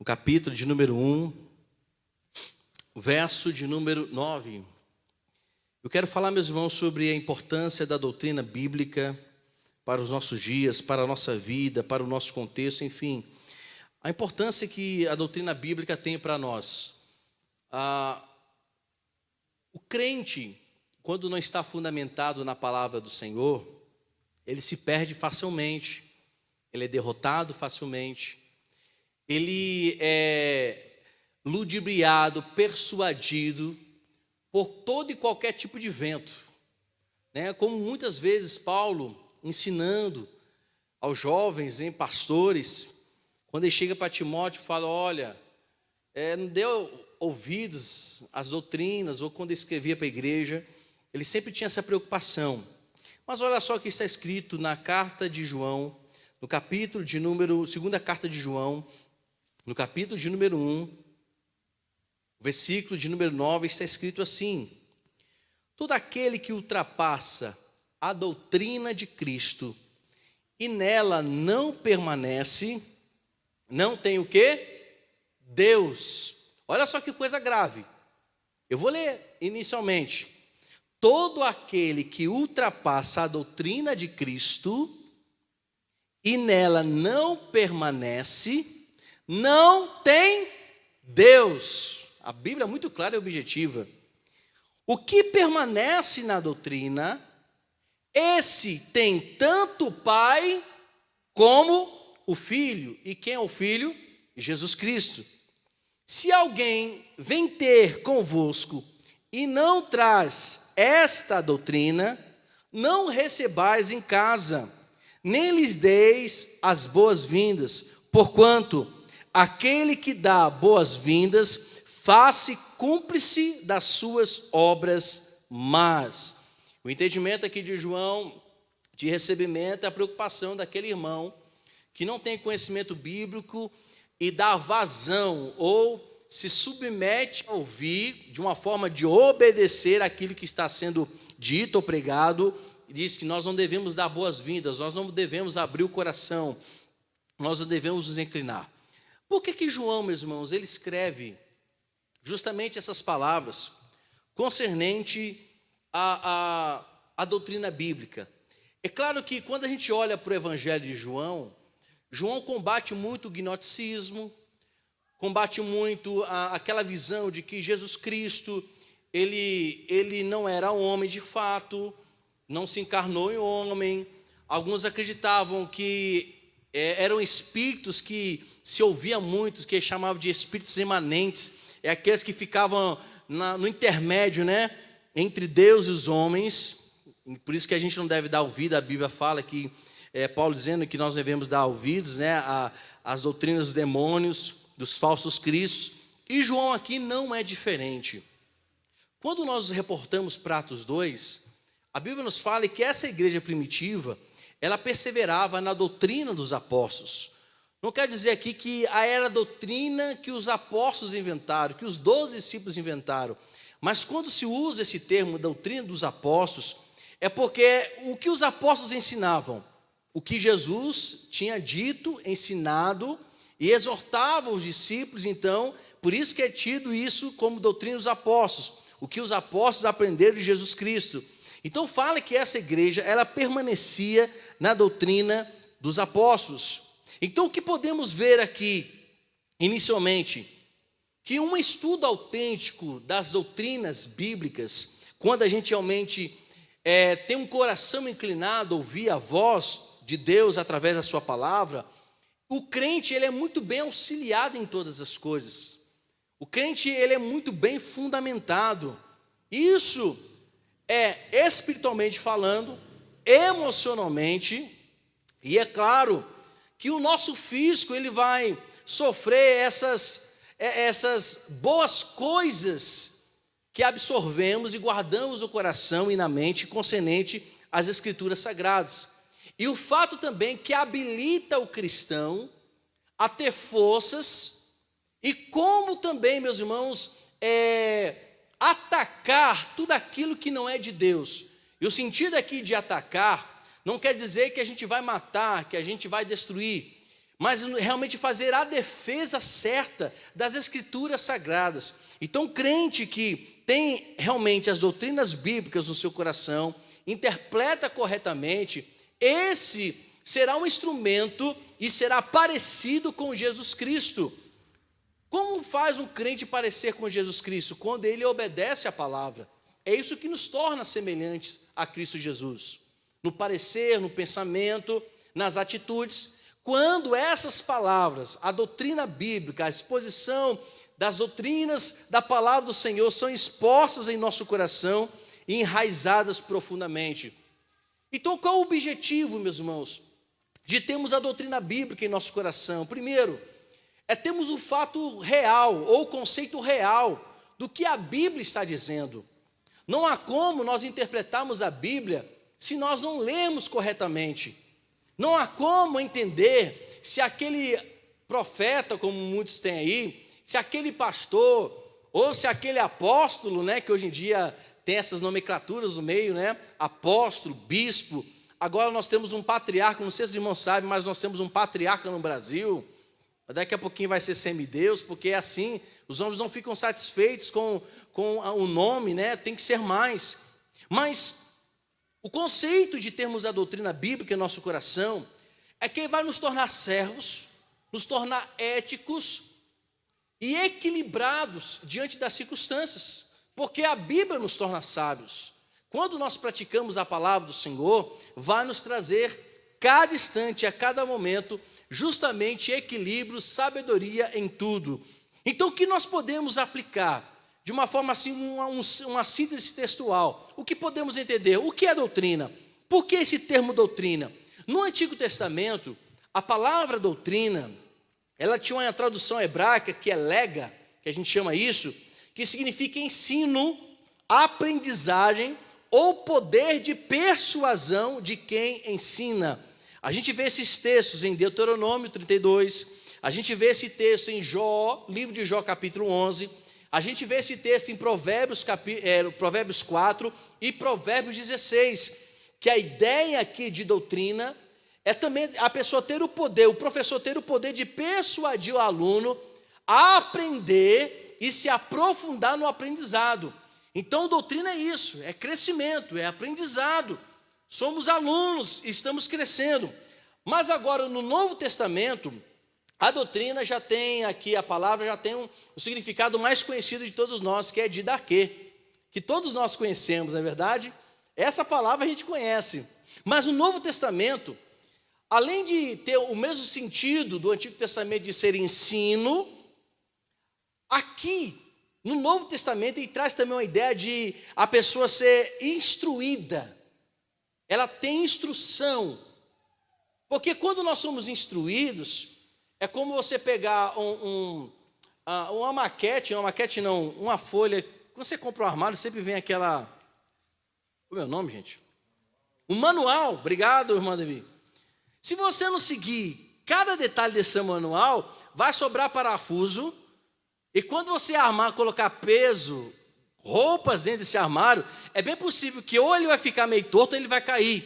o capítulo de número 1, o verso de número 9. Eu quero falar, meus irmãos, sobre a importância da doutrina bíblica para os nossos dias, para a nossa vida, para o nosso contexto, enfim. A importância que a doutrina bíblica tem para nós. O crente, quando não está fundamentado na palavra do Senhor, ele se perde facilmente, ele é derrotado facilmente, ele é ludibriado, persuadido por todo e qualquer tipo de vento, né? Como muitas vezes Paulo, ensinando aos jovens, pastores, quando ele chega para Timóteo, fala: olha, não deu ouvidos às doutrinas, ou quando ele escrevia para a igreja, ele sempre tinha essa preocupação. Mas olha só o que está escrito na carta de João, no capítulo de número, segunda carta de João, no capítulo de número 1, versículo de número 9, está escrito assim: todo aquele que ultrapassa a doutrina de Cristo e nela não permanece, não tem o quê? Deus. Olha só que coisa grave. Eu vou ler inicialmente. Todo aquele que ultrapassa a doutrina de Cristo e nela não permanece, não tem Deus. A Bíblia é muito clara e objetiva. O que permanece na doutrina, esse tem tanto o Pai como o Filho. E quem é o Filho? Jesus Cristo. Se alguém vem ter convosco e não traz esta doutrina, não recebais em casa, nem lhes deis as boas-vindas, porquanto aquele que dá boas-vindas faz-se cúmplice das suas obras más. O entendimento aqui de João, de recebimento, é a preocupação daquele irmão que não tem conhecimento bíblico e dá vazão ou se submete a ouvir de uma forma de obedecer aquilo que está sendo dito ou pregado. Diz que nós não devemos dar boas-vindas, nós não devemos abrir o coração, nós não devemos nos inclinar. Por que João, meus irmãos, ele escreve justamente essas palavras concernente à doutrina bíblica? É claro que quando a gente olha para o Evangelho de João, João combate muito o gnosticismo, combate muito aquela visão de que Jesus Cristo, ele não era homem de fato, não se encarnou em homem. Alguns acreditavam que eram espíritos que se ouvia muito, que chamavam de espíritos imanentes, aqueles que ficavam no intermédio, né, entre Deus e os homens. Por isso que a gente não deve dar ouvido. A Bíblia fala que, Paulo dizendo que nós devemos dar ouvidos, né, às doutrinas dos demônios, dos falsos cristos. E João aqui não é diferente. Quando nós nos reportamos para Atos 2, a Bíblia nos fala que essa igreja primitiva, ela perseverava na doutrina dos apóstolos. Não quer dizer aqui que era a doutrina que os apóstolos inventaram, que os 12 discípulos inventaram. Mas quando se usa esse termo, doutrina dos apóstolos, é porque o que os apóstolos ensinavam, o que Jesus tinha dito, ensinado e exortava os discípulos, então, por isso que é tido isso como doutrina dos apóstolos, o que os apóstolos aprenderam de Jesus Cristo. Então fala que essa igreja, ela permanecia na doutrina dos apóstolos. Então o que podemos ver aqui, inicialmente, que um estudo autêntico das doutrinas bíblicas, quando a gente realmente tem um coração inclinado a ouvir a voz de Deus através da sua palavra, o crente, ele é muito bem auxiliado em todas as coisas. O crente, ele é muito bem fundamentado. Isso é espiritualmente falando, emocionalmente, e é claro que o nosso físico, ele vai sofrer essas boas coisas que absorvemos e guardamos no coração e na mente concernente às Escrituras Sagradas. E o fato também que habilita o cristão a ter forças e como também, meus irmãos, atacar tudo aquilo que não é de Deus. E o sentido aqui de atacar não quer dizer que a gente vai matar, que a gente vai destruir, mas realmente fazer a defesa certa das Escrituras Sagradas. Então, crente que tem realmente as doutrinas bíblicas no seu coração, interpreta corretamente, esse será um instrumento e será parecido com Jesus Cristo. Como faz um crente parecer com Jesus Cristo? Quando ele obedece à palavra. É isso que nos torna semelhantes a Cristo Jesus. No parecer, no pensamento, nas atitudes. Quando essas palavras, a doutrina bíblica, a exposição das doutrinas da palavra do Senhor são expostas em nosso coração e enraizadas profundamente. Então, qual o objetivo, meus irmãos, de termos a doutrina bíblica em nosso coração? Primeiro, é termos o fato real, ou o conceito real, do que a Bíblia está dizendo. Não há como nós interpretarmos a Bíblia se nós não lermos corretamente. Não há como entender se aquele profeta, como muitos têm aí, se aquele pastor, ou se aquele apóstolo, né, que hoje em dia tem essas nomenclaturas no meio, né, apóstolo, bispo. Agora nós temos um patriarca, não sei se os irmãos sabem, mas nós temos um patriarca no Brasil. Daqui a pouquinho vai ser semideus, porque é assim, os homens não ficam satisfeitos com o nome, né? Tem que ser mais. Mas o conceito de termos a doutrina bíblica em nosso coração é que vai nos tornar servos, nos tornar éticos e equilibrados diante das circunstâncias, porque a Bíblia nos torna sábios. Quando nós praticamos a palavra do Senhor, vai nos trazer cada instante, a cada momento, justamente equilíbrio, sabedoria em tudo. Então, o que nós podemos aplicar? De uma forma assim, uma síntese textual. O que podemos entender? O que é doutrina? Por que esse termo doutrina? No Antigo Testamento, a palavra doutrina, ela tinha uma tradução hebraica que é lega, que a gente chama isso, que significa ensino, aprendizagem ou poder de persuasão de quem ensina. A gente vê esses textos em Deuteronômio 32, a gente vê esse texto em Jó, livro de Jó, capítulo 11, a gente vê esse texto em Provérbios 4 e Provérbios 16, que a ideia aqui de doutrina é também a pessoa ter o poder, o professor ter o poder de persuadir o aluno a aprender e se aprofundar no aprendizado. Então, doutrina é isso, é crescimento, é aprendizado. Somos alunos, estamos crescendo. Mas agora, no Novo Testamento, a doutrina já tem aqui, a palavra já tem um significado mais conhecido de todos nós, que é didaquê, que todos nós conhecemos, não é verdade? Essa palavra a gente conhece. Mas no Novo Testamento, além de ter o mesmo sentido do Antigo Testamento de ser ensino, aqui, no Novo Testamento, ele traz também uma ideia de a pessoa ser instruída. Ela tem instrução. Porque quando nós somos instruídos, é como você pegar uma maquete não, uma folha. Quando você compra um armário, sempre vem aquela... Como é o nome, gente? Um manual. Obrigado, irmã Davi. Se você não seguir cada detalhe desse manual, vai sobrar parafuso. E quando você armar, colocar peso, roupas dentro desse armário, é bem possível que ou ele vai ficar meio torto ou ele vai cair.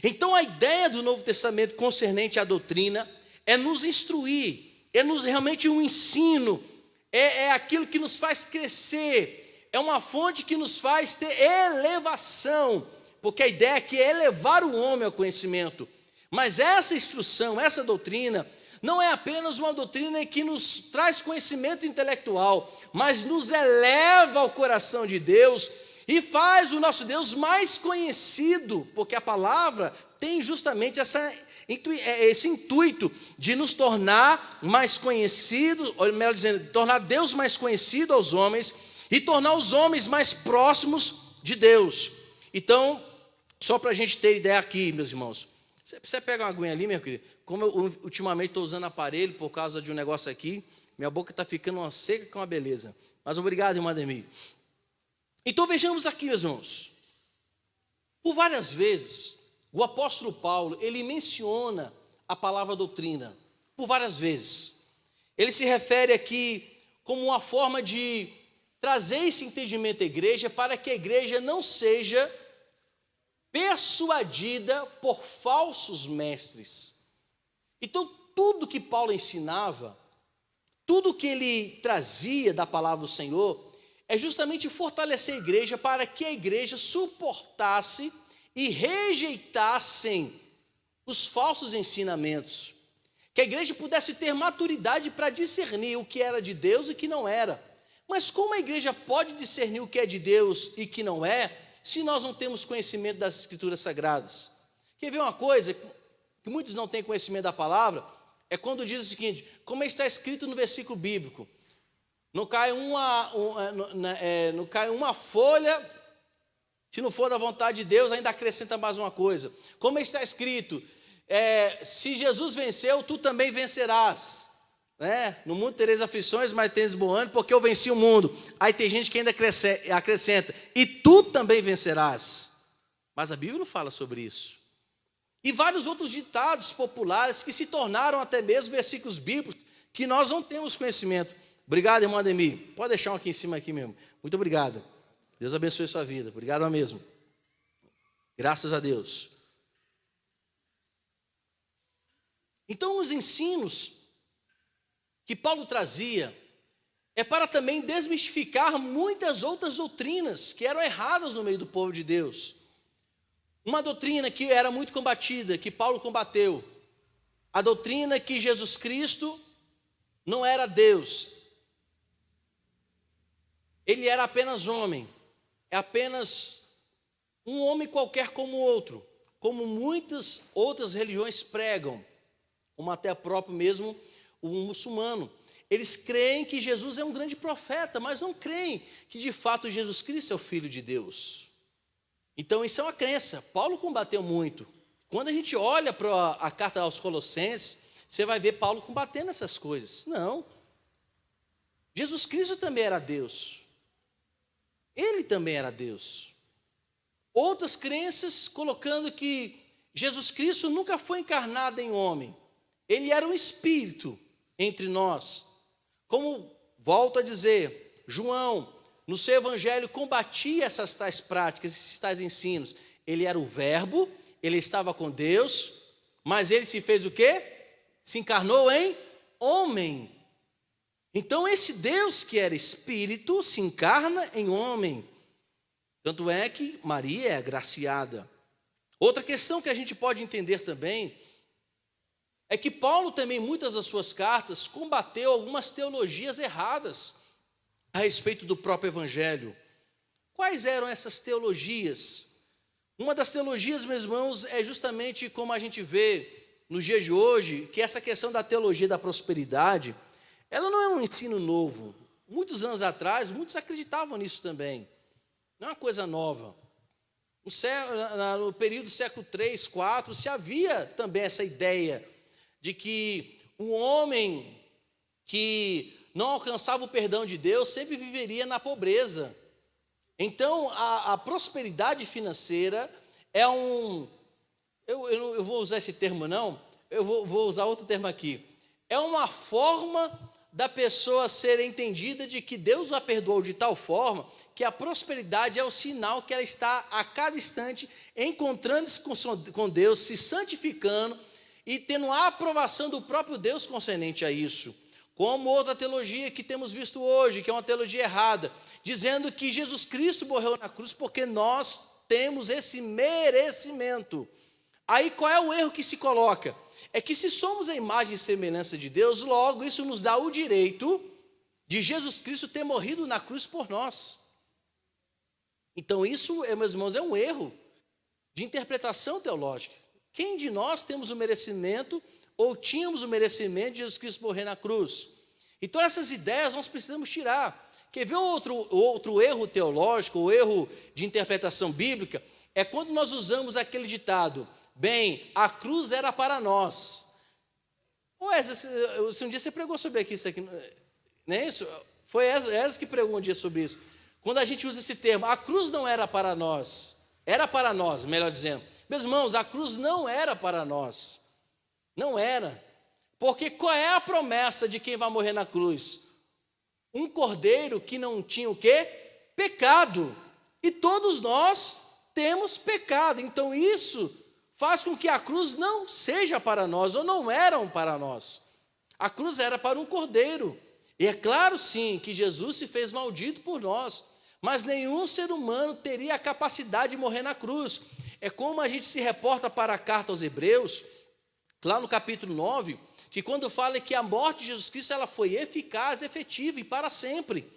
Então a ideia do Novo Testamento concernente à doutrina é nos instruir, é realmente um ensino, é aquilo que nos faz crescer, é uma fonte que nos faz ter elevação, porque a ideia aqui é elevar o homem ao conhecimento. Mas essa instrução, essa doutrina, não é apenas uma doutrina que nos traz conhecimento intelectual, mas nos eleva ao coração de Deus e faz o nosso Deus mais conhecido, porque a palavra tem justamente esse intuito de nos tornar mais conhecidos, ou melhor dizendo, tornar Deus mais conhecido aos homens e tornar os homens mais próximos de Deus. Então, só para a gente ter ideia aqui, meus irmãos, você pega uma aguinha ali, meu querido? Como eu ultimamente estou usando aparelho por causa de um negócio aqui, minha boca está ficando uma seca com uma beleza. Mas obrigado, irmã Ademir. Então vejamos aqui, meus irmãos. Por várias vezes, o apóstolo Paulo, ele menciona a palavra doutrina. Por várias vezes. Ele se refere aqui como uma forma de trazer esse entendimento à igreja para que a igreja não seja persuadida por falsos mestres. Então, tudo que Paulo ensinava, tudo que ele trazia da palavra do Senhor, é justamente fortalecer a igreja para que a igreja suportasse e rejeitassem os falsos ensinamentos. Que a igreja pudesse ter maturidade para discernir o que era de Deus e o que não era. Mas como a igreja pode discernir o que é de Deus e o que não é, se nós não temos conhecimento das Escrituras Sagradas? Quer ver uma coisa, que muitos não têm conhecimento da palavra, é quando diz o seguinte, como está escrito no versículo bíblico, não cai uma folha, se não for da vontade de Deus, ainda acrescenta mais uma coisa. Como está escrito, se Jesus venceu, tu também vencerás. No mundo tereis aflições, mas tendes bom ânimo, porque eu venci o mundo. Aí tem gente que ainda acrescenta, e tu também vencerás. Mas a Bíblia não fala sobre isso. E vários outros ditados populares que se tornaram até mesmo versículos bíblicos, que nós não temos conhecimento. Obrigado, irmão Ademir. Pode deixar um aqui em cima aqui mesmo. Muito obrigado. Deus abençoe a sua vida. Obrigado mesmo. Graças a Deus. Então, os ensinos que Paulo trazia é para também desmistificar muitas outras doutrinas que eram erradas no meio do povo de Deus. Uma doutrina que era muito combatida, que Paulo combateu, a doutrina que Jesus Cristo não era Deus, ele era apenas homem, é apenas um homem qualquer como outro, como muitas outras religiões pregam, como até próprio mesmo o muçulmano. Eles creem que Jesus é um grande profeta, mas não creem que de fato Jesus Cristo é o Filho de Deus. Então isso é uma crença, Paulo combateu muito. Quando a gente olha para a carta aos Colossenses, você vai ver Paulo combatendo essas coisas. Não, Jesus Cristo também era Deus, ele também era Deus. Outras crenças colocando que Jesus Cristo nunca foi encarnado em homem, ele era um espírito entre nós. Como volto a dizer, João, no seu evangelho, combatia essas tais práticas, esses tais ensinos. Ele era o verbo, ele estava com Deus, mas ele se fez o quê? Se encarnou em homem. Então esse Deus que era espírito se encarna em homem. Tanto é que Maria é agraciada. Outra questão que a gente pode entender também é que Paulo também, em muitas das suas cartas, combateu algumas teologias erradas a respeito do próprio evangelho. Quais eram essas teologias? Uma das teologias, meus irmãos, é justamente como a gente vê nos dias de hoje, que essa questão da teologia da prosperidade, ela não é um ensino novo. Muitos anos atrás, muitos acreditavam nisso também. Não é uma coisa nova. No período do século 3, 4, se havia também essa ideia de que um homem que não alcançava o perdão de Deus sempre viveria na pobreza. Então, a prosperidade financeira é um... Eu vou usar esse termo não, eu vou usar outro termo aqui. É uma forma da pessoa ser entendida de que Deus a perdoou de tal forma que a prosperidade é o sinal que ela está a cada instante encontrando-se com Deus, se santificando e tendo a aprovação do próprio Deus concernente a isso. Como outra teologia que temos visto hoje, que é uma teologia errada, dizendo que Jesus Cristo morreu na cruz porque nós temos esse merecimento. Aí qual é o erro que se coloca? É que se somos a imagem e semelhança de Deus, logo isso nos dá o direito de Jesus Cristo ter morrido na cruz por nós. Então isso, meus irmãos, é um erro de interpretação teológica. Quem de nós temos o merecimento ou tínhamos o merecimento de Jesus Cristo morrer na cruz? Então essas ideias nós precisamos tirar. Quer ver outro erro teológico, ou erro de interpretação bíblica? É quando nós usamos aquele ditado, bem, a cruz era para nós. Se um dia você pregou sobre isso aqui, não é isso? Foi essa que pregou um dia sobre isso. Quando a gente usa esse termo, a cruz não era para nós, era para nós, melhor dizendo. Meus irmãos, a cruz não era para nós, não era. Porque qual é a promessa de quem vai morrer na cruz? Um cordeiro que não tinha o quê? Pecado. E todos nós temos pecado. Então isso faz com que a cruz não seja para nós, ou não eram para nós. A cruz era para um cordeiro. E é claro, sim, que Jesus se fez maldito por nós, mas nenhum ser humano teria a capacidade de morrer na cruz. É como a gente se reporta para a carta aos Hebreus, lá no capítulo 9, que quando fala que a morte de Jesus Cristo ela foi eficaz, efetiva e para sempre.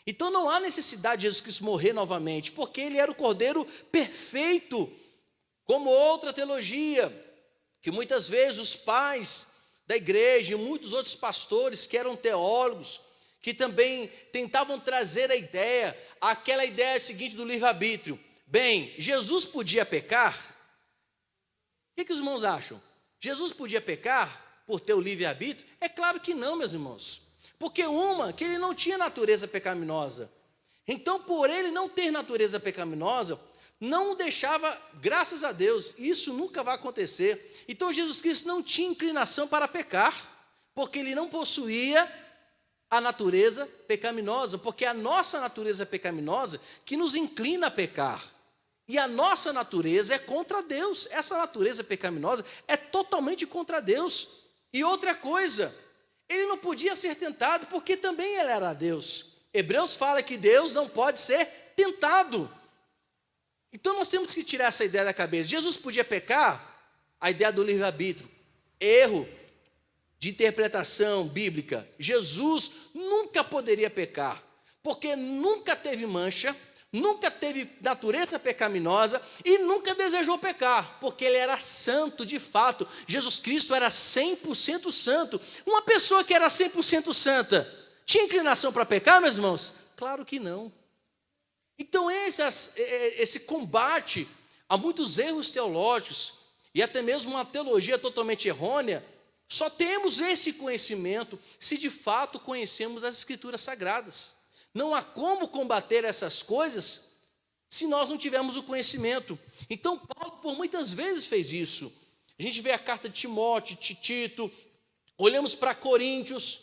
Então não há necessidade de Jesus Cristo morrer novamente, porque ele era o cordeiro perfeito. Como outra teologia, que muitas vezes os pais da igreja e muitos outros pastores que eram teólogos, que também tentavam trazer aquela ideia seguinte do livre-arbítrio. Bem, Jesus podia pecar? O que os irmãos acham? Jesus podia pecar por ter o livre-arbítrio? É claro que não, meus irmãos. Porque que ele não tinha natureza pecaminosa. Então, por ele não ter natureza pecaminosa, não o deixava, graças a Deus, isso nunca vai acontecer. Então, Jesus Cristo não tinha inclinação para pecar, porque ele não possuía a natureza pecaminosa, porque é a nossa natureza pecaminosa que nos inclina a pecar. E a nossa natureza é contra Deus. Essa natureza pecaminosa é totalmente contra Deus. E outra coisa, ele não podia ser tentado porque também ele era Deus. Hebreus fala que Deus não pode ser tentado. Então nós temos que tirar essa ideia da cabeça. Jesus podia pecar? A ideia do livre-arbítrio. Erro de interpretação bíblica. Jesus nunca poderia pecar, porque nunca teve mancha, nunca teve natureza pecaminosa e nunca desejou pecar, porque ele era santo de fato. Jesus Cristo era 100% santo. Uma pessoa que era 100% santa, tinha inclinação para pecar, meus irmãos? Claro que não. Então esse combate a muitos erros teológicos e até mesmo uma teologia totalmente errônea, só temos esse conhecimento se de fato conhecemos as Escrituras Sagradas. Não há como combater essas coisas se nós não tivermos o conhecimento. Então Paulo por muitas vezes fez isso. A gente vê a carta de Timóteo, de Tito, olhamos para Coríntios,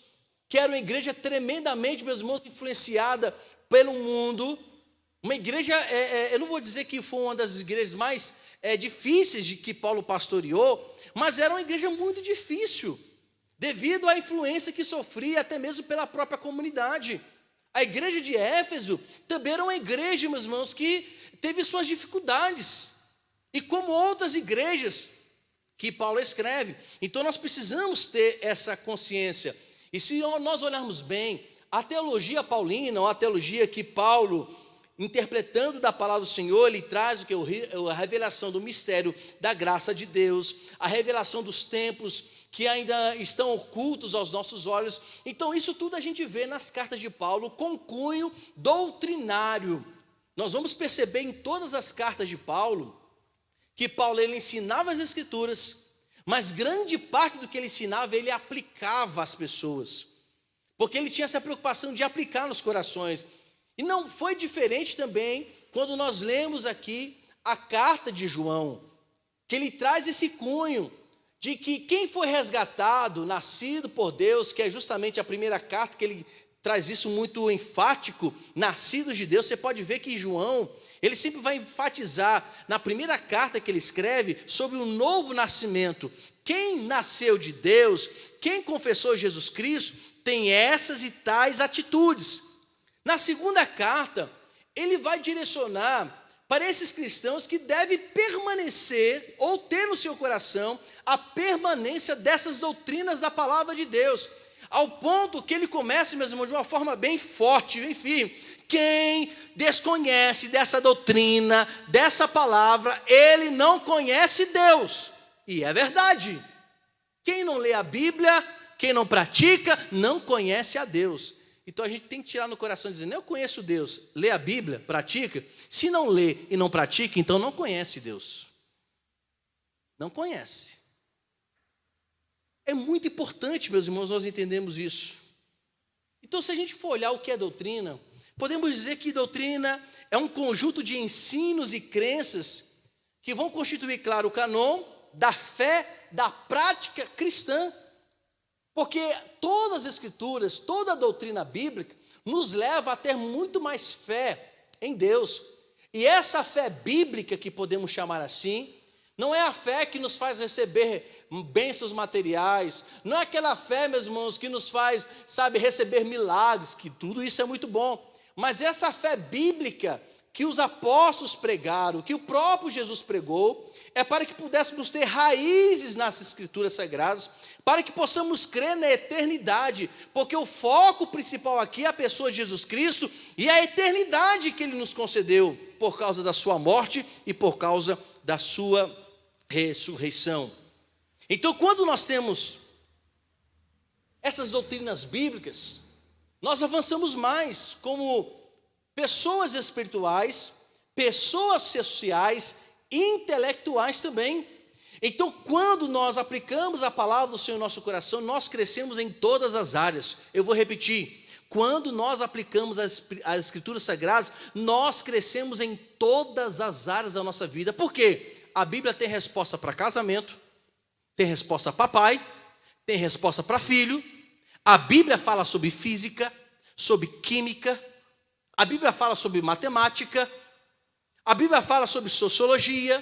que era uma igreja tremendamente, meus irmãos, influenciada pelo mundo. Uma igreja, eu não vou dizer que foi uma das igrejas mais difíceis de que Paulo pastoreou, mas era uma igreja muito difícil, devido à influência que sofria até mesmo pela própria comunidade. A igreja de Éfeso também era uma igreja, meus irmãos, que teve suas dificuldades, e como outras igrejas que Paulo escreve. Então nós precisamos ter essa consciência. E se nós olharmos bem, a teologia paulina, ou a teologia que Paulo, interpretando da palavra do Senhor, ele traz o que? A revelação do mistério da graça de Deus, a revelação dos templos que ainda estão ocultos aos nossos olhos. Então isso tudo a gente vê nas cartas de Paulo com cunho doutrinário. Nós vamos perceber em todas as cartas de Paulo, que Paulo ele ensinava as Escrituras, mas grande parte do que ele ensinava, ele aplicava às pessoas, porque ele tinha essa preocupação de aplicar nos corações. E não foi diferente também quando nós lemos aqui a carta de João, que ele traz esse cunho de que quem foi resgatado, nascido por Deus, que é justamente a primeira carta que ele traz isso muito enfático, nascidos de Deus. Você pode ver que João, ele sempre vai enfatizar na primeira carta que ele escreve sobre o novo nascimento. Quem nasceu de Deus, quem confessou Jesus Cristo, tem essas e tais atitudes. Na segunda carta, ele vai direcionar para esses cristãos que devem permanecer ou ter no seu coração a permanência dessas doutrinas da palavra de Deus, ao ponto que ele começa, meus irmãos, de uma forma bem forte, bem firme. Quem desconhece dessa doutrina, dessa palavra, ele não conhece Deus. E é verdade. Quem não lê a Bíblia, quem não pratica, não conhece a Deus. Então a gente tem que tirar no coração dizendo: eu conheço Deus, lê a Bíblia, pratica. Se não lê e não pratica, então não conhece Deus. Não conhece. É muito importante, meus irmãos, nós entendemos isso. Então, se a gente for olhar o que é doutrina, podemos dizer que doutrina é um conjunto de ensinos e crenças que vão constituir, claro, o canon da fé, da prática cristã. Porque todas as Escrituras, toda a doutrina bíblica nos leva a ter muito mais fé em Deus. E essa fé bíblica, que podemos chamar assim, Não é a fé que nos faz receber bênçãos materiais. Não é aquela fé, meus irmãos, que nos faz, receber milagres, que tudo isso é muito bom. Mas essa fé bíblica que os apóstolos pregaram, que o próprio Jesus pregou, é para que pudéssemos ter raízes nas Escrituras Sagradas, para que possamos crer na eternidade, porque o foco principal aqui é a pessoa de Jesus Cristo e a eternidade que Ele nos concedeu, por causa da sua morte e por causa da sua ressurreição. Então, quando nós temos essas doutrinas bíblicas, nós avançamos mais como pessoas espirituais, pessoas sociais, intelectuais também. Então, quando nós aplicamos a palavra do Senhor em nosso coração, nós crescemos em todas as áreas. Eu vou repetir: quando nós aplicamos as Escrituras Sagradas, nós crescemos em todas as áreas da nossa vida. Por quê? A Bíblia tem resposta para casamento, tem resposta para pai, tem resposta para filho. A Bíblia fala sobre física, sobre química. A Bíblia fala sobre matemática. A Bíblia fala sobre sociologia,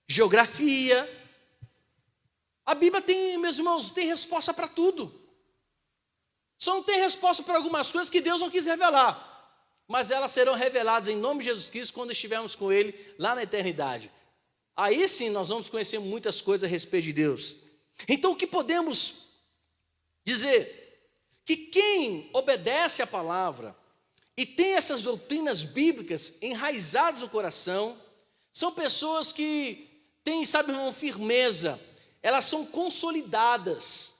geografia. A Bíblia tem, meus irmãos, tem resposta para tudo. Só não tem resposta para algumas coisas que Deus não quis revelar. Mas elas serão reveladas em nome de Jesus Cristo quando estivermos com Ele lá na eternidade. Aí sim nós vamos conhecer muitas coisas a respeito de Deus. Então o que podemos dizer? Que quem obedece à palavra e tem essas doutrinas bíblicas enraizadas no coração, são pessoas que têm, irmão, firmeza, elas são consolidadas,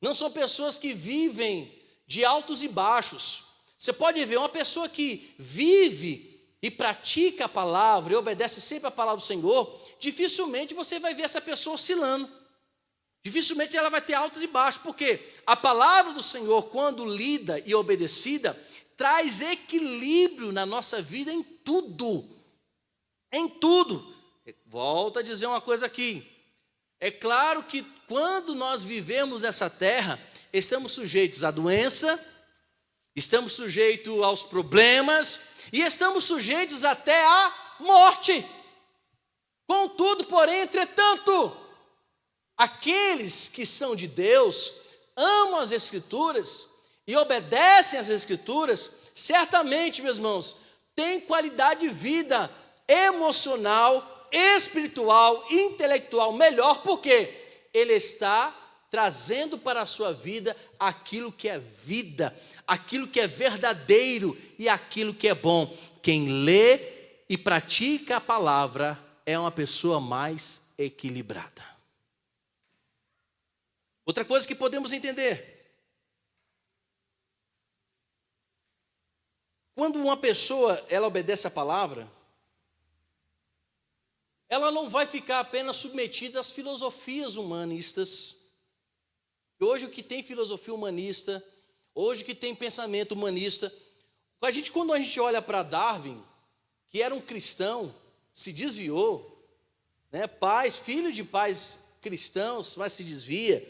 não são pessoas que vivem de altos e baixos. Você pode ver uma pessoa que vive e pratica a palavra e obedece sempre a palavra do Senhor, dificilmente você vai ver essa pessoa oscilando, dificilmente ela vai ter altos e baixos, porque a palavra do Senhor, quando lida e obedecida, traz equilíbrio na nossa vida em tudo. Em tudo. Volto a dizer uma coisa aqui. É claro que quando nós vivemos essa terra, estamos sujeitos à doença, estamos sujeitos aos problemas e estamos sujeitos até à morte. Contudo, porém, entretanto, aqueles que são de Deus, amam as Escrituras e obedecem às Escrituras, certamente, meus irmãos, têm qualidade de vida emocional, espiritual, intelectual melhor, porque ele está trazendo para a sua vida aquilo que é vida, aquilo que é verdadeiro e aquilo que é bom. Quem lê e pratica a palavra é uma pessoa mais equilibrada. Outra coisa que podemos entender: quando uma pessoa ela obedece a palavra, ela não vai ficar apenas submetida às filosofias humanistas. E hoje o que tem filosofia humanista, hoje o que tem pensamento humanista, quando a gente olha para Darwin, que era um cristão, se desviou, né? Filho de pais cristãos, mas se desvia.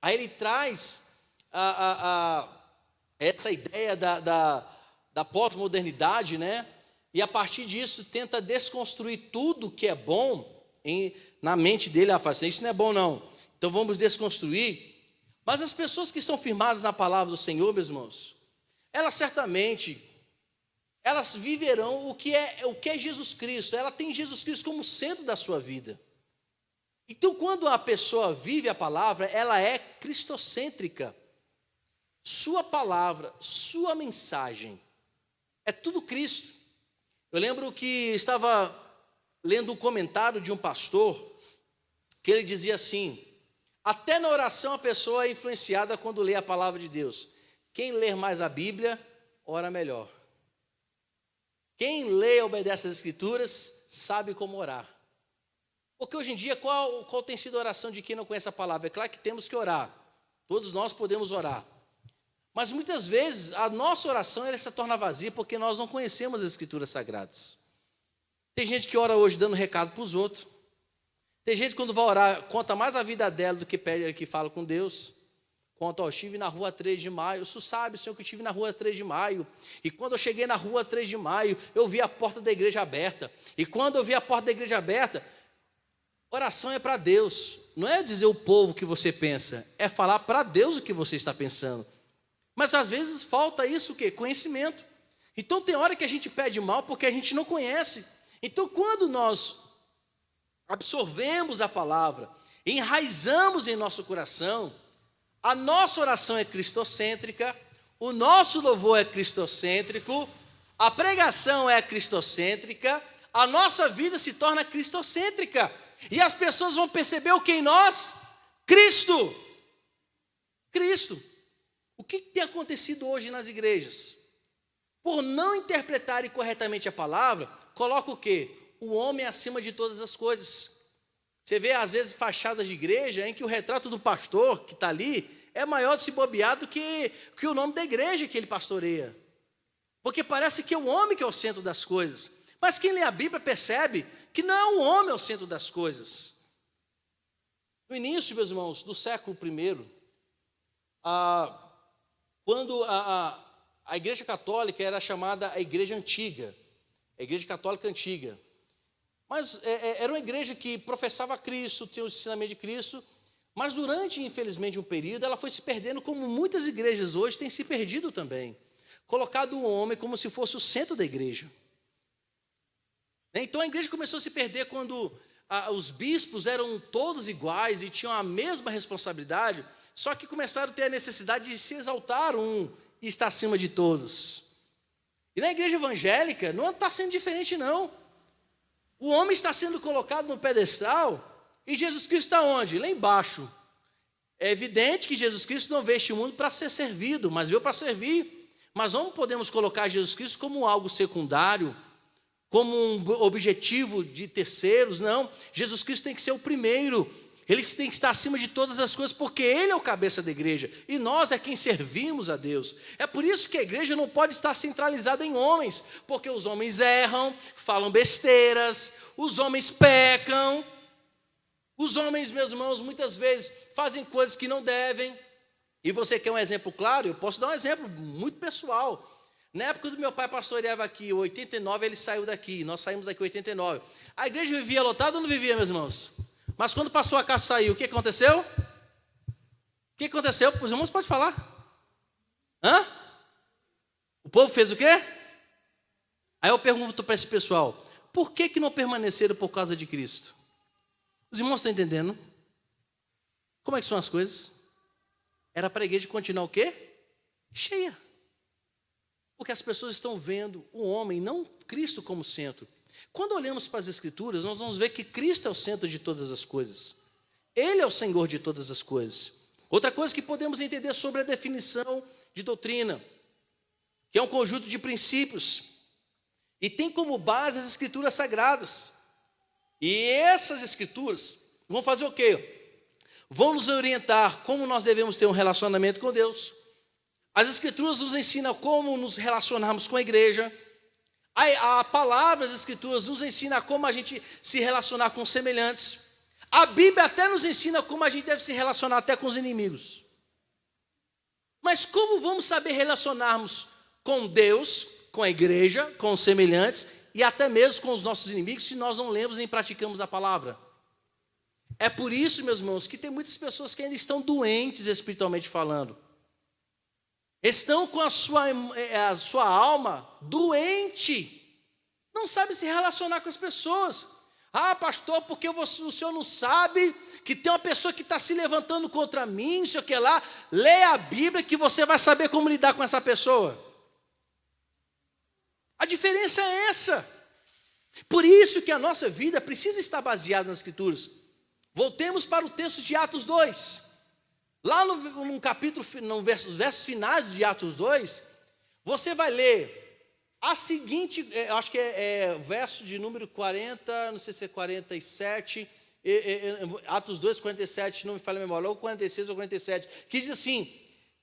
Aí ele traz essa ideia da pós-modernidade, né? E a partir disso tenta desconstruir tudo que é bom na mente dele. Ela fala assim: isso não é bom não, então vamos desconstruir. Mas as pessoas que são firmadas na palavra do Senhor, meus irmãos, elas certamente, elas viverão o que é Jesus Cristo. Ela tem Jesus Cristo como centro da sua vida. Então, quando a pessoa vive a palavra, ela é cristocêntrica. Sua palavra, sua mensagem, é tudo Cristo. Eu lembro que estava lendo um comentário de um pastor, que ele dizia assim: até na oração a pessoa é influenciada quando lê a palavra de Deus. Quem ler mais a Bíblia, ora melhor. Quem lê e obedece às Escrituras, sabe como orar. Porque hoje em dia, qual tem sido a oração de quem não conhece a palavra? É claro que temos que orar. Todos nós podemos orar. Mas muitas vezes a nossa oração ela se torna vazia porque nós não conhecemos as Escrituras Sagradas. Tem gente que ora hoje dando recado para os outros. Tem gente que quando vai orar, conta mais a vida dela do que pede, que fala com Deus. Conta: estive na rua 3 de maio. Você sabe, Senhor, que eu estive na rua 3 de maio. E quando eu cheguei na rua 3 de maio, eu vi a porta da igreja aberta. E quando eu vi a porta da igreja aberta, Oração é para Deus, não é dizer o povo que você pensa, é falar para Deus o que você está pensando. Mas às vezes falta isso, o quê? Conhecimento. Então tem hora que a gente pede mal porque a gente não conhece. Então quando nós absorvemos a palavra, enraizamos em nosso coração, a nossa oração é cristocêntrica, o nosso louvor é cristocêntrico, a pregação é cristocêntrica, a nossa vida se torna cristocêntrica. E as pessoas vão perceber o que em nós? Cristo. Cristo. O que tem acontecido hoje nas igrejas? Por não interpretarem corretamente a palavra, coloca o quê? O homem acima de todas as coisas. Você vê, às vezes, fachadas de igreja em que o retrato do pastor que está ali é maior de se bobear do que o nome da igreja que ele pastoreia. Porque parece que é o homem que é o centro das coisas. Mas quem lê a Bíblia percebe que não é o homem é o centro das coisas. No início, meus irmãos, do século I, quando a Igreja Católica era chamada a Igreja Antiga, a Igreja Católica Antiga. Mas era uma igreja que professava Cristo, tinha o ensinamento de Cristo, mas durante, infelizmente, um período, ela foi se perdendo, como muitas igrejas hoje têm se perdido também. Colocado o homem como se fosse o centro da igreja. Então a igreja começou a se perder quando os bispos eram todos iguais e tinham a mesma responsabilidade, só que começaram a ter a necessidade de se exaltar um e estar acima de todos. E na igreja evangélica não está sendo diferente, não. O homem está sendo colocado no pedestal e Jesus Cristo está onde? Lá embaixo. É evidente que Jesus Cristo não veio a este mundo para ser servido, mas veio para servir. Mas não podemos colocar Jesus Cristo como algo secundário, como um objetivo de terceiros, não. Jesus Cristo tem que ser o primeiro. Ele tem que estar acima de todas as coisas, porque Ele é o cabeça da igreja, e nós é quem servimos a Deus. É por isso que a igreja não pode estar centralizada em homens, porque os homens erram, falam besteiras, os homens pecam, os homens, meus irmãos, muitas vezes fazem coisas que não devem. E você quer um exemplo claro? Eu posso dar um exemplo muito pessoal. Na época do meu pai pastoreava aqui, em 89 ele saiu daqui, nós saímos daqui em 89. A igreja vivia lotada ou não vivia, meus irmãos? Mas quando o pastor Acácio saiu, o que aconteceu? O que aconteceu? Os irmãos podem falar. Hã? O povo fez o quê? Aí eu pergunto para esse pessoal, por que não permaneceram por causa de Cristo? Os irmãos estão entendendo? Como é que são as coisas? Era para a igreja continuar o quê? Cheia. Porque as pessoas estão vendo o homem, não Cristo como centro. Quando olhamos para as Escrituras, nós vamos ver que Cristo é o centro de todas as coisas. Ele é o Senhor de todas as coisas. Outra coisa que podemos entender sobre a definição de doutrina, que é um conjunto de princípios, e tem como base as Escrituras sagradas. E essas Escrituras vão fazer o quê? Vão nos orientar como nós devemos ter um relacionamento com Deus. As Escrituras nos ensinam como nos relacionarmos com a igreja. A palavra, as Escrituras nos ensina como a gente se relacionar com os semelhantes. A Bíblia até nos ensina como a gente deve se relacionar até com os inimigos. Mas como vamos saber relacionarmos com Deus, com a igreja, com os semelhantes e até mesmo com os nossos inimigos se nós não lemos nem praticamos a palavra? É por isso, meus irmãos, que tem muitas pessoas que ainda estão doentes espiritualmente falando. Estão com a sua alma doente. Não sabe se relacionar com as pessoas. Ah, pastor, porque o senhor não sabe que tem uma pessoa que está se levantando contra mim, não sei o que lá. Leia a Bíblia que você vai saber como lidar com essa pessoa. A diferença é essa. Por isso que a nossa vida precisa estar baseada nas Escrituras. Voltemos para o texto de Atos 2. Lá no capítulo, nos versos finais de Atos 2, você vai ler a seguinte, acho que é verso de número 40, não sei se é 47, Atos 2, 47, não me falha a memória, ou 46 ou 47, que diz assim,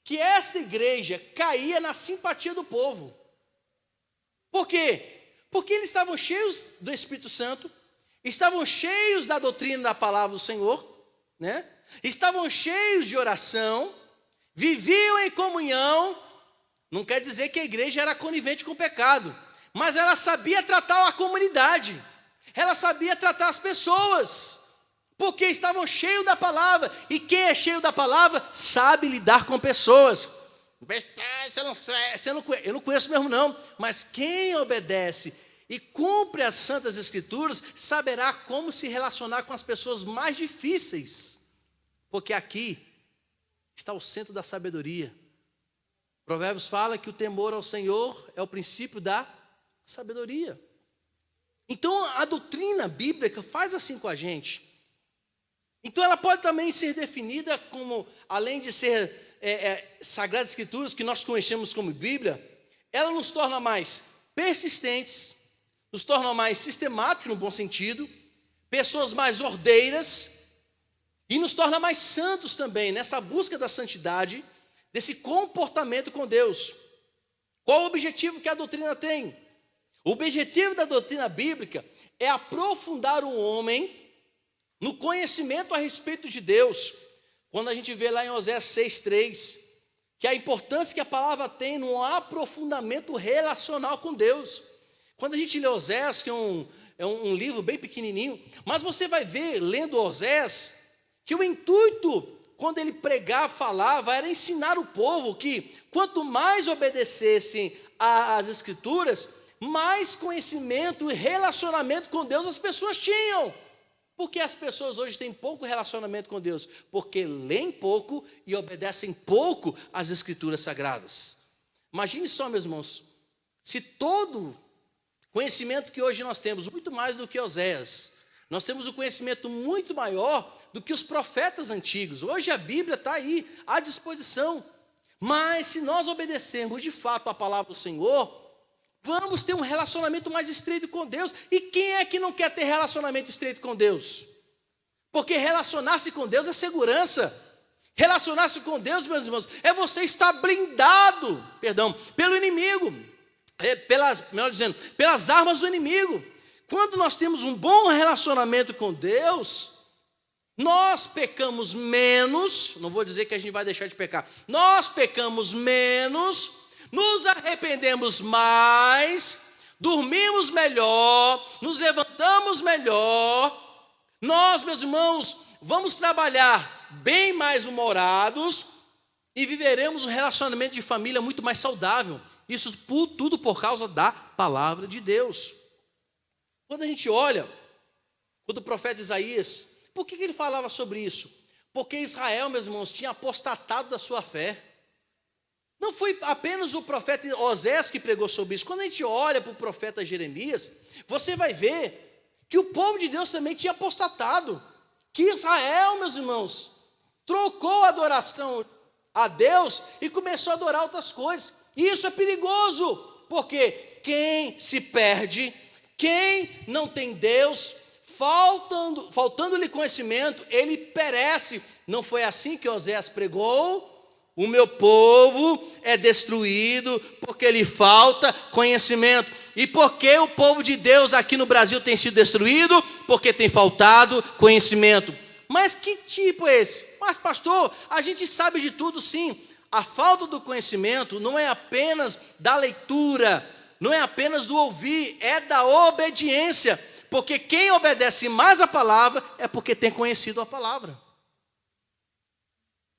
que essa igreja caía na simpatia do povo. Por quê? Porque eles estavam cheios do Espírito Santo, estavam cheios da doutrina da palavra do Senhor, né? Estavam cheios de oração, viviam em comunhão. Não quer dizer que a igreja era conivente com o pecado, mas ela sabia tratar a comunidade, ela sabia tratar as pessoas. porque estavam cheios da palavra, e quem é cheio da palavra sabe lidar com pessoas. Eu não conheço mesmo não, mas quem obedece e cumpre as santas escrituras, saberá como se relacionar com as pessoas mais difíceis, porque aqui está o centro da sabedoria. Provérbios fala que o temor ao Senhor é o princípio da sabedoria. Então a doutrina bíblica faz assim com a gente. Então ela pode também ser definida como, além de ser Sagradas Escrituras, que nós conhecemos como Bíblia, ela nos torna mais persistentes, nos torna mais sistemáticos no bom sentido, pessoas mais ordeiras, e nos torna mais santos também, nessa busca da santidade, desse comportamento com Deus. Qual o objetivo que a doutrina tem? O objetivo da doutrina bíblica é aprofundar o homem no conhecimento a respeito de Deus. Quando a gente vê lá em Oséias 6:3, que a importância que a palavra tem no aprofundamento relacional com Deus. Quando a gente lê Oséias, que é um livro bem pequenininho, mas você vai ver, lendo Oséias, que o intuito, quando ele pregava, falava, era ensinar o povo que quanto mais obedecessem às Escrituras, mais conhecimento e relacionamento com Deus as pessoas tinham. Porque as pessoas hoje têm pouco relacionamento com Deus? Porque leem pouco e obedecem pouco às Escrituras Sagradas. Imagine só, meus irmãos, se todo conhecimento que hoje nós temos, muito mais do que Oséias, nós temos um conhecimento muito maior do que os profetas antigos. Hoje a Bíblia está aí, à disposição. Mas se nós obedecermos de fato a palavra do Senhor, vamos ter um relacionamento mais estreito com Deus. E quem é que não quer ter relacionamento estreito com Deus? Porque relacionar-se com Deus é segurança. Relacionar-se com Deus, meus irmãos, é você estar blindado, pelo inimigo, pelas armas do inimigo. Quando nós temos um bom relacionamento com Deus, nós pecamos menos. Não vou dizer que a gente vai deixar de pecar. Nós pecamos menos, nos arrependemos mais, dormimos melhor, nos levantamos melhor. Nós, meus irmãos, vamos trabalhar bem mais humorados e viveremos um relacionamento de família muito mais saudável. Isso tudo por causa da palavra de Deus. Quando a gente olha, quando o profeta Isaías, por que ele falava sobre isso? Porque Israel, meus irmãos, tinha apostatado da sua fé. Não foi apenas o profeta Oséias que pregou sobre isso. Quando a gente olha para o profeta Jeremias, você vai ver que o povo de Deus também tinha apostatado. Que Israel, meus irmãos, trocou a adoração a Deus e começou a adorar outras coisas. E isso é perigoso, porque quem se perde, quem não tem Deus, faltando-lhe conhecimento, ele perece. Não foi assim que Oséias pregou? O meu povo é destruído porque lhe falta conhecimento. E por que o povo de Deus aqui no Brasil tem sido destruído? Porque tem faltado conhecimento. Mas que tipo é esse? Mas pastor, a gente sabe de tudo sim. A falta do conhecimento não é apenas da leitura, não é apenas do ouvir, é da obediência. Porque quem obedece mais a palavra é porque tem conhecido a palavra.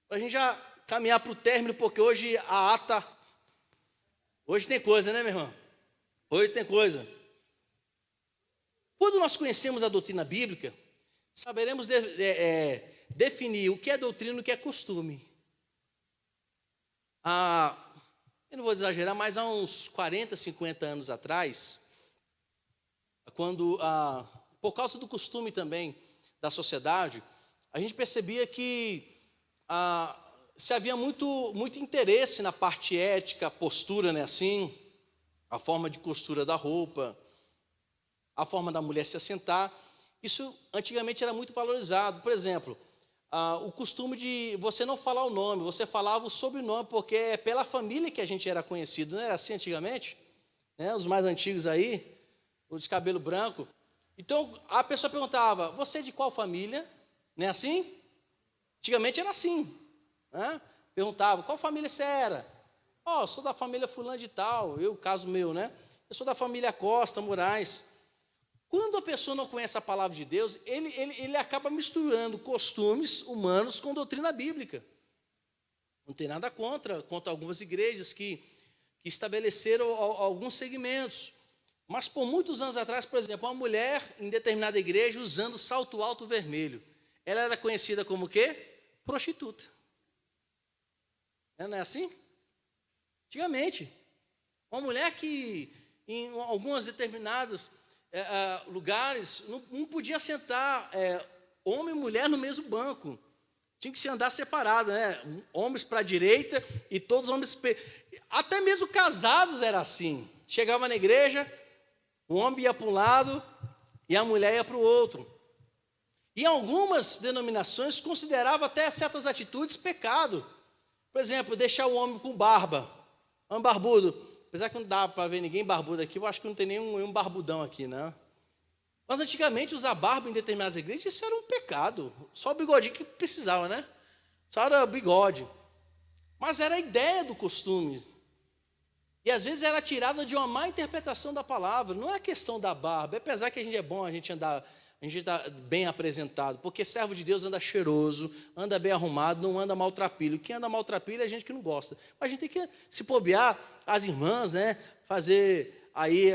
A gente já caminhar para o término, porque hoje a ata, hoje tem coisa, né, meu irmão? Hoje tem coisa. Quando nós conhecemos a doutrina bíblica, saberemos definir o que é doutrina e o que é costume. Eu não vou exagerar, mas há uns 40, 50 anos atrás, quando, por causa do costume também da sociedade, a gente percebia que se havia muito interesse na parte ética, a postura, né, assim, a forma de costura da roupa, a forma da mulher se assentar. Isso antigamente era muito valorizado. Por exemplo, o costume de você não falar o nome, você falava o sobrenome, porque é pela família que a gente era conhecido. Não era assim antigamente? Né? Os mais antigos aí, os de cabelo branco. Então, a pessoa perguntava, você é de qual família? Não é assim? Antigamente era assim. Né? Perguntava, qual família você era? Eu sou da família fulano de tal, caso meu, né? Eu sou da família Costa, Moraes. Quando a pessoa não conhece a palavra de Deus, ele acaba misturando costumes humanos com doutrina bíblica. Não tem nada contra algumas igrejas que estabeleceram alguns segmentos. Mas por muitos anos atrás, por exemplo, uma mulher em determinada igreja usando salto alto vermelho, ela era conhecida como o quê? Prostituta. Não é assim? Antigamente, uma mulher que em algumas determinadas lugares não podia sentar homem e mulher no mesmo banco. Tinha que se andar separado, né? Homens para a direita e todos os homens... Até mesmo casados era assim. Chegava na igreja, o homem ia para um lado e a mulher ia para o outro. E algumas denominações consideravam até certas atitudes pecado. Por exemplo, deixar o homem com barba, homem barbudo. Apesar que não dá para ver ninguém barbudo aqui, eu acho que não tem nenhum barbudão aqui, né? Mas antigamente usar barba em determinadas igrejas, isso era um pecado. Só o bigodinho que precisava, né? Só era bigode. Mas era a ideia do costume. E às vezes era tirada de uma má interpretação da palavra. Não é a questão da barba. Apesar que a gente é bom, a gente está bem apresentado. Porque servo de Deus anda cheiroso, anda bem arrumado, não anda maltrapilho. Quem anda maltrapilho é a gente que não gosta. Mas a gente tem que se bobear, as irmãs, né? Fazer aí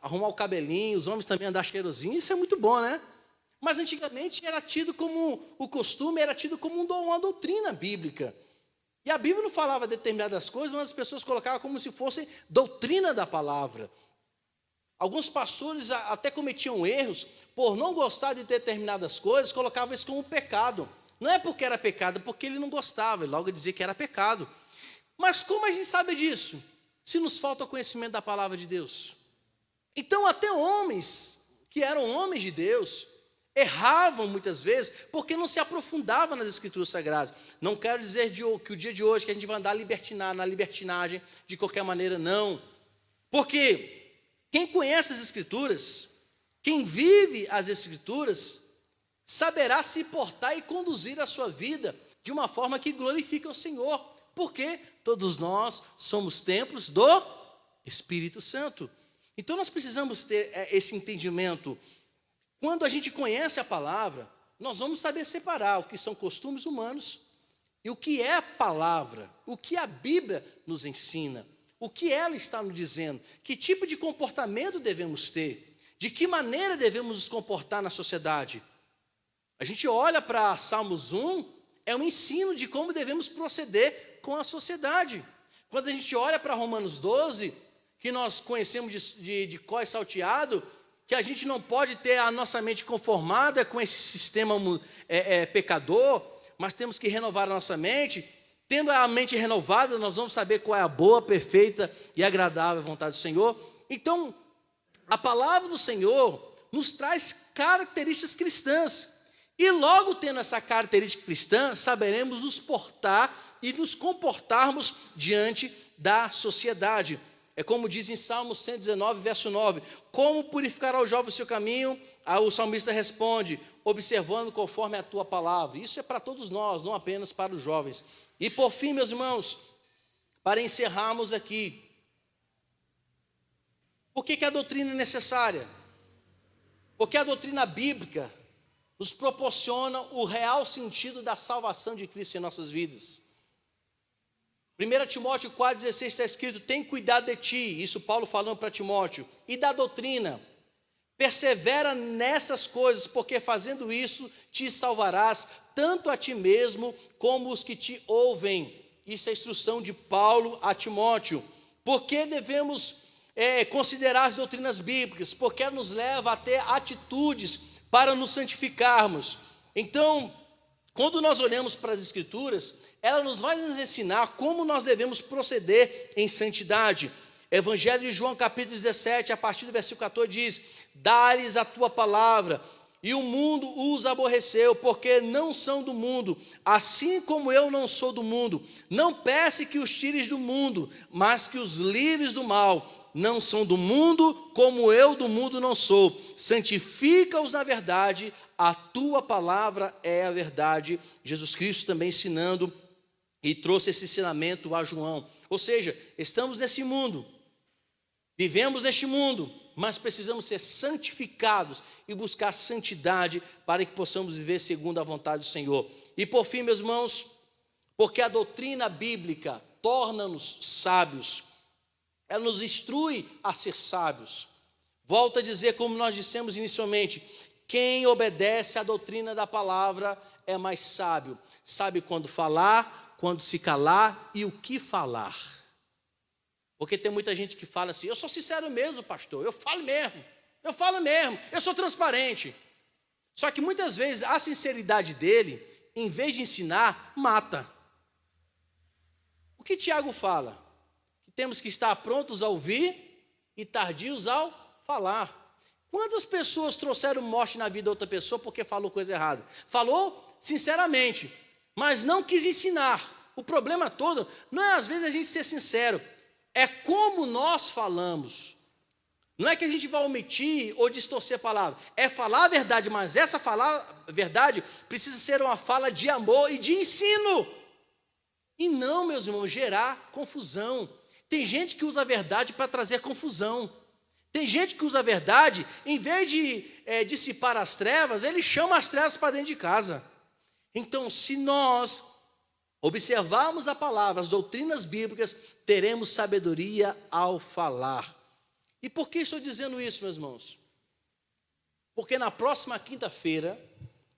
arrumar o cabelinho, os homens também andar cheirosinho, isso é muito bom, né? Mas antigamente era tido como, o costume era tido como uma doutrina bíblica. E a Bíblia não falava determinadas coisas, mas as pessoas colocavam como se fosse doutrina da palavra. Alguns pastores até cometiam erros por não gostar de determinadas coisas, colocavam isso como pecado. Não é porque era pecado, é porque ele não gostava, ele logo dizia que era pecado. Mas como a gente sabe disso? Se nos falta o conhecimento da palavra de Deus. Então, até homens que eram homens de Deus erravam muitas vezes porque não se aprofundavam nas Escrituras Sagradas. Não quero dizer que o dia de hoje que a gente vai andar na libertinagem de qualquer maneira, não. Porque quem conhece as Escrituras, quem vive as Escrituras, saberá se portar e conduzir a sua vida de uma forma que glorifique ao Senhor. Porque todos nós somos templos do Espírito Santo. Então nós precisamos ter esse entendimento. Quando a gente conhece a palavra, nós vamos saber separar o que são costumes humanos e o que é a palavra, o que a Bíblia nos ensina, o que ela está nos dizendo, que tipo de comportamento devemos ter, de que maneira devemos nos comportar na sociedade. A gente olha para Salmos 1, é um ensino de como devemos proceder com a sociedade. Quando a gente olha para Romanos 12, que nós conhecemos de cor salteado, que a gente não pode ter a nossa mente conformada com esse sistema pecador, mas temos que renovar a nossa mente. Tendo a mente renovada, nós vamos saber qual é a boa, perfeita e agradável vontade do Senhor. Então, a palavra do Senhor nos traz características cristãs. E logo tendo essa característica cristã, saberemos nos portar e nos comportarmos diante da sociedade. É como diz em Salmo 119, verso 9. Como purificará o jovem o seu caminho? O salmista responde, observando conforme a tua palavra. Isso é para todos nós, não apenas para os jovens. E por fim, meus irmãos, para encerrarmos aqui, por que a doutrina é necessária? Porque a doutrina bíblica nos proporciona o real sentido da salvação de Cristo em nossas vidas. 1 Timóteo 4,16 está escrito, tem cuidado de ti, isso Paulo falando para Timóteo, e da doutrina, persevera nessas coisas, porque fazendo isso te salvarás, tanto a ti mesmo, como os que te ouvem. Isso é a instrução de Paulo a Timóteo. Por que devemos considerar as doutrinas bíblicas? Porque ela nos leva a ter atitudes para nos santificarmos. Então, quando nós olhamos para as Escrituras, ela nos vai nos ensinar como nós devemos proceder em santidade. Evangelho de João, capítulo 17, a partir do versículo 14, diz, dá-lhes a tua palavra, e o mundo os aborreceu, porque não são do mundo, assim como eu não sou do mundo. Não peço que os tires do mundo, mas que os livres do mal. Não são do mundo, como eu do mundo não sou. Santifica-os na verdade, a tua palavra é a verdade. Jesus Cristo também ensinando e trouxe esse ensinamento a João. Ou seja, estamos nesse mundo. Vivemos neste mundo, mas precisamos ser santificados e buscar santidade para que possamos viver segundo a vontade do Senhor. E por fim, meus irmãos, porque a doutrina bíblica torna-nos sábios, ela nos instrui a ser sábios. Volto a dizer, como nós dissemos inicialmente, quem obedece à doutrina da palavra é mais sábio. Sabe quando falar, quando se calar e o que falar. Porque tem muita gente que fala assim, eu sou sincero mesmo, pastor, eu falo mesmo, eu sou transparente. Só que muitas vezes a sinceridade dele, em vez de ensinar, mata. O que Tiago fala? Que temos que estar prontos a ouvir e tardios ao falar. Quantas pessoas trouxeram morte na vida de outra pessoa porque falou coisa errada? Falou sinceramente, mas não quis ensinar. O problema todo não é às vezes a gente ser sincero, é como nós falamos. Não é que a gente vai omitir ou distorcer a palavra, é falar a verdade, mas essa falar a verdade precisa ser uma fala de amor e de ensino. E não, meus irmãos, gerar confusão. Tem gente que usa a verdade para trazer confusão. Tem gente que usa a verdade, em vez de dissipar as trevas, ele chama as trevas para dentro de casa. Então, se nós observarmos a palavra, as doutrinas bíblicas, teremos sabedoria ao falar. E por que estou dizendo isso, meus irmãos? Porque na próxima quinta-feira,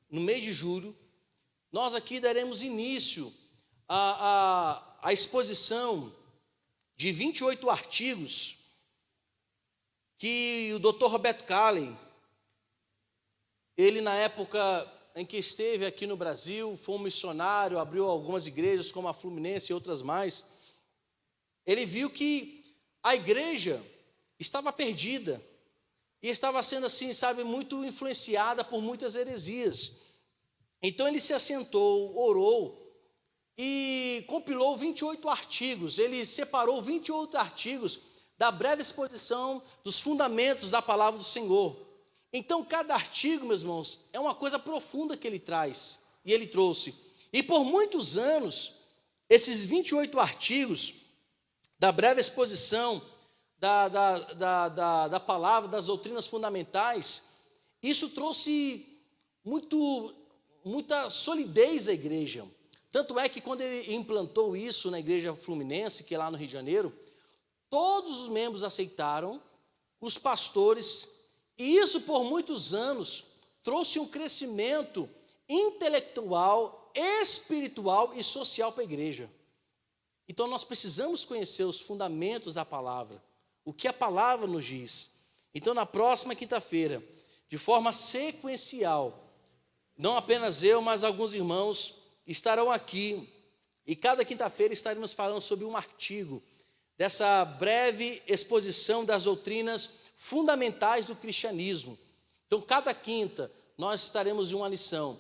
no mês de julho, nós aqui daremos início à exposição de 28 artigos que o Dr. Roberto Calley, ele na época em que esteve aqui no Brasil, foi um missionário, abriu algumas igrejas como a Fluminense e outras mais, ele viu que a igreja estava perdida e estava sendo assim, sabe, muito influenciada por muitas heresias. Então ele se assentou, orou e compilou 28 artigos, ele separou 28 artigos da breve exposição dos fundamentos da palavra do Senhor. Então, cada artigo, meus irmãos, é uma coisa profunda que ele traz, e ele trouxe. E por muitos anos, esses 28 artigos da breve exposição da palavra, das doutrinas fundamentais, isso trouxe muita solidez à igreja. Tanto é que quando ele implantou isso na igreja fluminense, que é lá no Rio de Janeiro, todos os membros aceitaram, os pastores, e isso por muitos anos trouxe um crescimento intelectual, espiritual e social para a igreja. Então nós precisamos conhecer os fundamentos da palavra, o que a palavra nos diz. Então na próxima quinta-feira, de forma sequencial, não apenas eu, mas alguns irmãos estarão aqui, e cada quinta-feira estaremos falando sobre um artigo dessa breve exposição das doutrinas fundamentais do cristianismo. Então, cada quinta, nós estaremos em uma lição.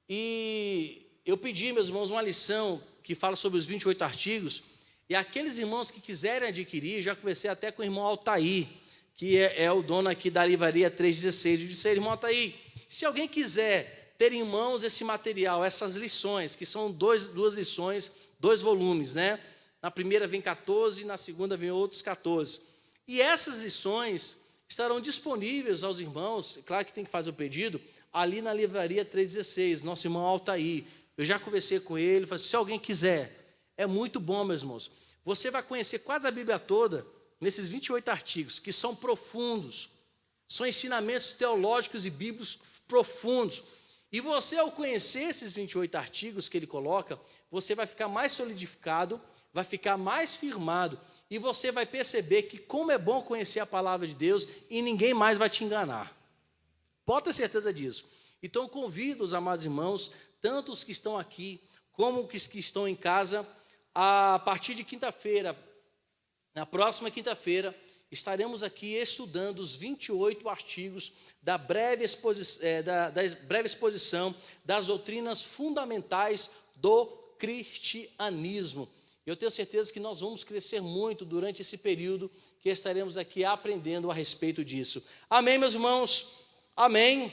E eu pedi, meus irmãos, uma lição que fala sobre os 28 artigos, e aqueles irmãos que quiserem adquirir, já conversei até com o irmão Altair, que é o dono aqui da livraria 316, eu disse, irmão Altair, se alguém quiser ter em mãos esse material, essas lições, que são duas lições, 2 volumes, né? Na primeira vem 14, na segunda vem outros 14. E essas lições estarão disponíveis aos irmãos, claro que tem que fazer o pedido, ali na livraria 316, nosso irmão Altair. Eu já conversei com ele, falei, se alguém quiser, é muito bom, meus irmãos. Você vai conhecer quase a Bíblia toda nesses 28 artigos, que são profundos, são ensinamentos teológicos e bíblicos profundos. E você, ao conhecer esses 28 artigos que ele coloca, você vai ficar mais solidificado, vai ficar mais firmado, e você vai perceber que como é bom conhecer a palavra de Deus e ninguém mais vai te enganar. Pode ter certeza disso. Então, convido os amados irmãos, tanto os que estão aqui, como os que estão em casa, a partir de quinta-feira, na próxima quinta-feira, estaremos aqui estudando os 28 artigos da breve exposição das doutrinas fundamentais do cristianismo. Eu tenho certeza que nós vamos crescer muito durante esse período que estaremos aqui aprendendo a respeito disso. Amém, meus irmãos? Amém.